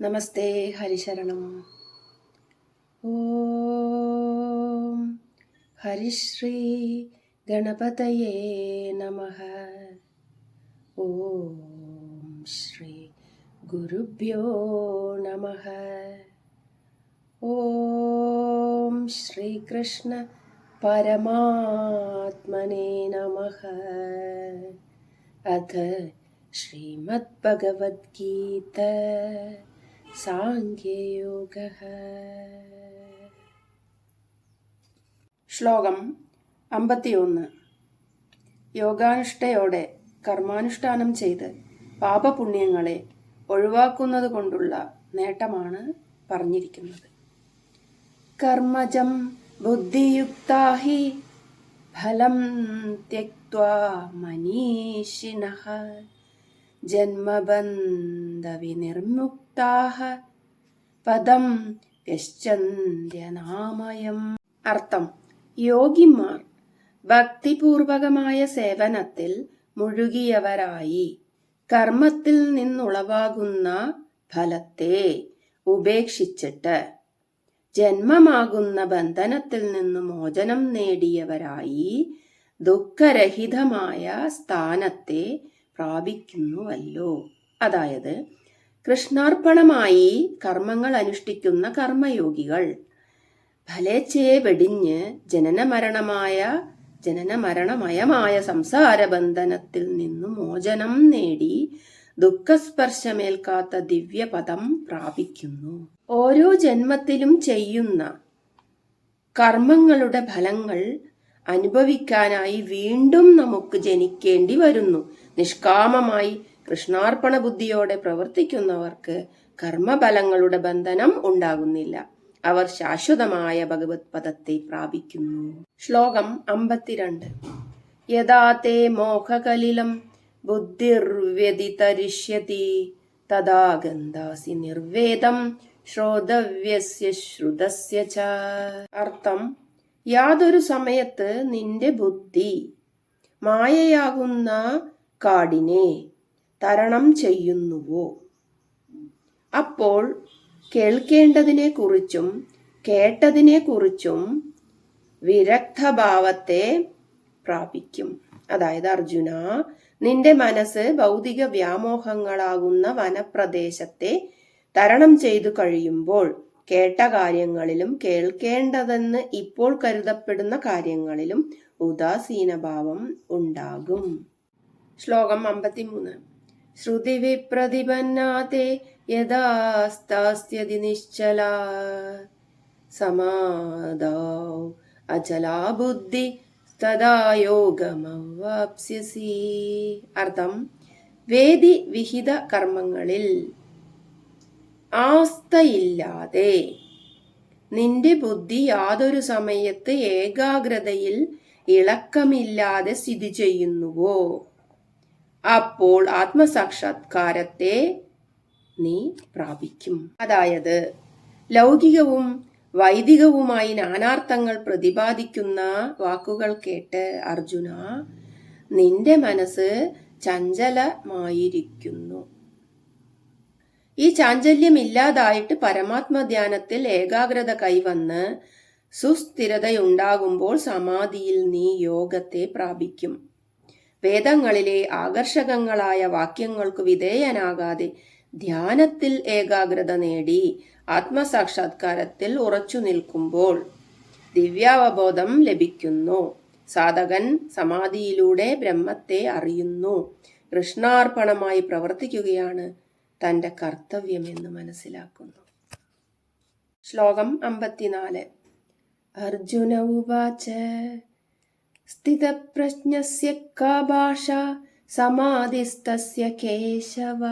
നമസ്തേ ഹരിശരണം. ഓം ഹരിശ്രീ ഗണപതയേ നമഃ. ഓം ശ്രീ ഗുരുഭ്യോ നമഃ. ഓം ശ്രീകൃഷ്ണ പരമാത്മനേ നമഃ. അഥ ശ്രീമദ്ഭഗവദ്ഗീത സാംഖ്യയോഗഃ. ശ്ലോകം 51. യോഗാനുഷ്ഠയോടെ കർമാനുഷ്ഠാനം ചെയ്ത് പാപപുണ്യങ്ങളെ ഒഴിവാക്കുന്നത് കൊണ്ടുള്ള നേട്ടമാണ് പറഞ്ഞിരിക്കുന്നത്. കർമ്മജം ബുദ്ധിയുക്താ ഹി ഫലം ത്യക്ത്വാ മനീഷിനഃ ജന്മബന്ധവിനിർമുക്താഃ പദം ഗച്ഛന്ത്യനാമയം. അർത്ഥം: യോഗിമാർ ഭക്തിപൂർവകമായ സേവനത്തിൽ മുഴുകിയവരായി കർമ്മത്തിൽ നിന്നുളവാകുന്ന ഫലത്തെ ഉപേക്ഷിച്ചിട്ട് ജന്മമാകുന്ന ബന്ധനത്തിൽ നിന്ന് മോചനം നേടിയവരായി ദുഃഖരഹിതമായ സ്ഥാനത്തെ പ്രാപിക്കുന്നുവല്ലോ. അതായത്, കൃഷ്ണാർപ്പണമായി കർമ്മങ്ങൾ അനുഷ്ഠിക്കുന്ന കർമ്മയോഗികൾ ഫലേച്ഛയെ വെടിഞ്ഞ് ജനനമരണമയമായ സംസാര ബന്ധനത്തിൽ നിന്നു മോചനം നേടി ദുഃഖസ്പർശമേൽക്കാത്ത ദിവ്യപദം പ്രാപിക്കുന്നു. ഓരോ ജന്മത്തിലും ചെയ്യുന്ന കർമ്മങ്ങളുടെ ഫലങ്ങൾ അനുഭവിക്കാനായി വീണ്ടും നമുക്ക് ജനിക്കേണ്ടി വരുന്നു. നിഷ്കാമമായി കൃഷ്ണാർപ്പണ ബുദ്ധിയോടെ പ്രവർത്തിക്കുന്നവർക്ക് കർമ്മഫലങ്ങളുടെ ബന്ധനം ഉണ്ടാകുന്നില്ല. അവർ ശാശ്വതമായ ഭഗവത് പദത്തെ പ്രാപിക്കുന്നു. ശ്ലോകം 52. യഥാ തേ മോഹകലിലം ബുദ്ധിർവ്യതിതരിഷ്യതി തദാ ഗന്ധാസി നിർവേദം ശ്രോതവ്യസ്യ ശ്രുതസ്യ ച. അർത്ഥം: യാതൊരു സമയത്ത് നിന്റെ ബുദ്ധി മായയാകുന്ന കാടിനെ തരണം ചെയ്യുന്നുവോ, അപ്പോൾ കേൾക്കേണ്ടതിനെ കുറിച്ചും കേട്ടതിനെ കുറിച്ചും വിരക്തഭാവത്തെ പ്രാപിക്കും. അതായത്, അർജുന, നിന്റെ മനസ്സ് ഭൗതിക വ്യാമോഹങ്ങളാകുന്ന വനപ്രദേശത്തെ തരണം ചെയ്തു കഴിയുമ്പോൾ കേട്ട കാര്യങ്ങളിലും കേൾക്കേണ്ടതെന്ന് ഇപ്പോൾ കരുതപ്പെടുന്ന കാര്യങ്ങളിലും ഉദാസീനഭാവം ഉണ്ടാകും. ശ്ലോകം 53. ശ്രുതി വിപ്രതിപന്നാതേ യഥാസ്താസ്യതി നിശ്ചലാ സമാധൗ അചലാ ബുദ്ധി തദാ യോഗമവാപ്സ്യസി. അർത്ഥം: വേദി വിഹിത കർമ്മങ്ങളിൽ ആസ്ഥയില്ലാതെ നിന്റെ ബുദ്ധി യാതൊരു സമയത്ത് ഏകാഗ്രതയിൽ ഇളക്കമില്ലാതെ സ്ഥിതി ചെയ്യുന്നുവോ, അപ്പോൾ ആത്മസാക്ഷാത്കാരത്തെ നീ പ്രാപിക്കും. അതായത്, ലൗകികവും വൈദികവുമായി നാനാർത്ഥങ്ങൾ പ്രതിപാദിക്കുന്ന വാക്കുകൾ കേട്ട് അർജുന, നിന്റെ മനസ്സ് ചഞ്ചലമായിരിക്കുന്നു. ഈ ചാഞ്ചല്യമില്ലാതായിട്ട് പരമാത്മധ്യാനത്തിൽ ഏകാഗ്രത കൈവന്ന് സുസ്ഥിരതയുണ്ടാകുമ്പോൾ സമാധിയിൽ നീ യോഗത്തെ പ്രാപിക്കും. വേദങ്ങളിലെ ആകർഷകങ്ങളായ വാക്യങ്ങൾക്കു വിധേയനാകാതെ ധ്യാനത്തിൽ ഏകാഗ്രത നേടി ആത്മസാക്ഷാത്കാരത്തിൽ ഉറച്ചു നിൽക്കുമ്പോൾ ദിവ്യാവബോധം ലഭിക്കുന്നു. സാധകൻ സമാധിയിലൂടെ ബ്രഹ്മത്തെ അറിയുന്നു. കൃഷ്ണാർപ്പണമായി പ്രവർത്തിക്കുകയാണ് തന്റെ കർത്തവ്യമെന്ന് മനസ്സിലാക്കുന്നു. ശ്ലോകം 54. അർജുന ഉവാച സ്ഥിതപ്രജ്ഞസ്യ കാ ഭാഷാ സമാധിസ്തസ്യ കേശവ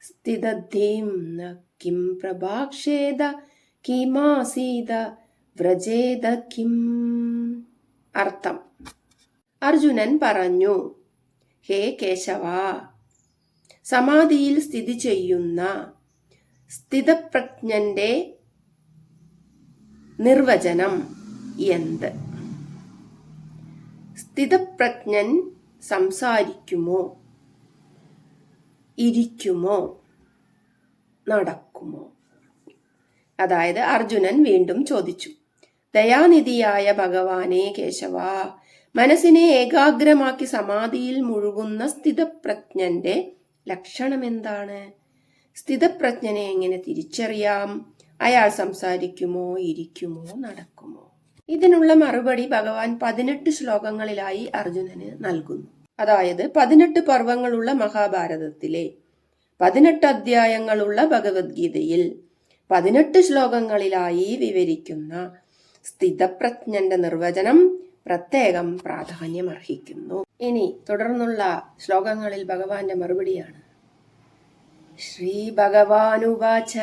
സ്ഥിതധീം ന കിം പ്രഭാഷേത കിമാസീത വ്രജേത കിം. അർത്ഥം: അർജുനൻ പറഞ്ഞു, ഹേ കേശവ, സമാധിയിൽ സ്ഥിതി ചെയ്യുന്ന സ്ഥിതപ്രജ്ഞന്റെ നിർവചനം എന്ത്? സ്ഥിതപ്രജ്ഞൻ സംസാരിക്കുമോ, ഇരിക്കുമോ, നടക്കുമോ? അതായത് അർജുനൻ വീണ്ടും ചോദിച്ചു, ദയാനിധിയായ ഭഗവാനെ കേശവ, മനസ്സിനെ ഏകാഗ്രമാക്കി സമാധിയിൽ മുഴുകുന്ന സ്ഥിതപ്രജ്ഞന്റെ ലക്ഷണം എന്താണ്? സ്ഥിതപ്രജ്ഞനെ എങ്ങനെ തിരിച്ചറിയാം? അയാൾ സംസാരിക്കുമോ, ഇരിക്കുമോ, നടക്കുമോ? ഇതിനുള്ള മറുപടി ഭഗവാൻ 18 ശ്ലോകങ്ങളിലായി അർജുനന് നൽകുന്നു. അതായത് 18 പർവങ്ങളുള്ള മഹാഭാരതത്തിലെ 18 അധ്യായങ്ങളുള്ള ഭഗവത്ഗീതയിൽ 18 ശ്ലോകങ്ങളിലായി വിവരിക്കുന്ന സ്ഥിതപ്രജ്ഞന്റെ നിർവചനം പ്രത്യേകം പ്രാധാന്യമർഹിക്കുന്നു. ഇനി തുടർന്നുള്ള ശ്ലോകങ്ങളിൽ ഭഗവാന്റെ മറുപടിയാണ്. ശ്രീ ഭഗവാനുവാച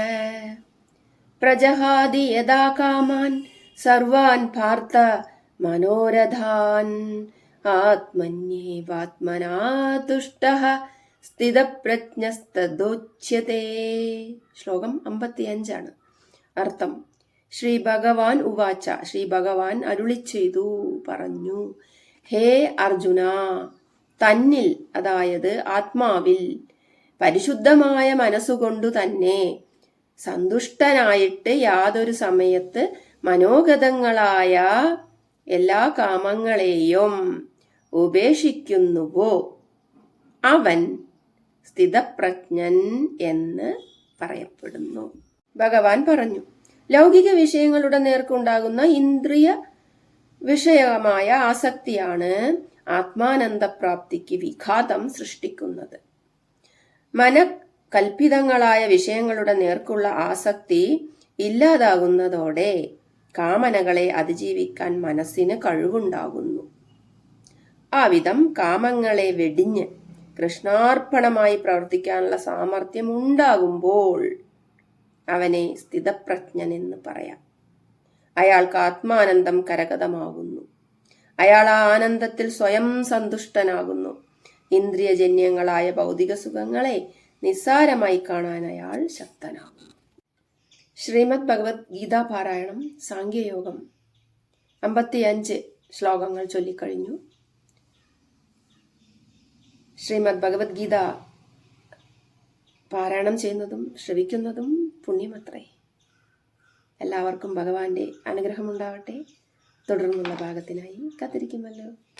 പ്രജഹാതി യഥാ കാമാൻ സർവാൻ പാർത്ഥ മനോരഥാൻ ആത്മന്യേവാത്മനാ തുഷ്ടഃ സ്ഥിതപ്രജ്ഞസ്തദോച്യതേ. ശ്ലോകം 55. അർത്ഥം: ശ്രീ ഭഗവാൻ ഉവാച, ശ്രീ ഭഗവാൻ അരുളി ചെയ്തു, പറഞ്ഞു, ഹേ അർജുന, തന്നിൽ, അതായത് ആത്മാവിൽ പരിശുദ്ധമായ മനസ്സുകൊണ്ടു തന്നെ സന്തുഷ്ടനായിട്ട് യാതൊരു സമയത്ത് മനോഗതങ്ങളായ എല്ലാ കാമങ്ങളെയും ഉപേക്ഷിക്കുന്നുവോ അവൻ സ്ഥിതപ്രജ്ഞൻ എന്ന് പറയപ്പെടുന്നു. ഭഗവാൻ പറഞ്ഞു, ലൗകിക വിഷയങ്ങളുടെ നേർക്കുണ്ടാകുന്ന ഇന്ദ്രിയ വിഷയമായ ആസക്തിയാണ് ആത്മാനന്ദപ്രാപ്തിക്ക് വിഘാതം സൃഷ്ടിക്കുന്നത്. മനകൽപ്പിതങ്ങളായ വിഷയങ്ങളുടെ നേർക്കുള്ള ആസക്തി ഇല്ലാതാകുന്നതോടെ കാമനകളെ അതിജീവിക്കാൻ മനസ്സിന് കഴിവുണ്ടാകുന്നു. ആ വിധം കാമങ്ങളെ വെടിഞ്ഞ് കൃഷ്ണാർപ്പണമായി പ്രവർത്തിക്കാനുള്ള സാമർഥ്യം ഉണ്ടാകുമ്പോൾ അവനെ സ്ഥിതപ്രജ്ഞൻ എന്ന് പറയാം. അയാൾക്ക് ആത്മാനന്ദം കരഗതമാകുന്നു. അയാൾ ആ ആനന്ദത്തിൽ സ്വയം സന്തുഷ്ടനാകുന്നു. ഇന്ദ്രിയജന്യങ്ങളായ ഭൗതിക സുഖങ്ങളെ നിസ്സാരമായി കാണാൻ അയാൾ ശക്തനാകുന്നു. ശ്രീമദ് ഭഗവത്ഗീതാ പാരായണം സാംഖ്യയോഗം 55 ശ്ലോകങ്ങൾ ചൊല്ലിക്കഴിഞ്ഞു. ശ്രീമദ് ഭഗവത്ഗീത പാരായണം ചെയ്യുന്നതും ശ്രവിക്കുന്നതും പുണ്യമത്രേ. എല്ലാവർക്കും ഭഗവാന്റെ അനുഗ്രഹമുണ്ടാവട്ടെ. തുടർന്നുള്ള ഭാഗത്തിനായി കാത്തിരിക്കുമല്ലോ.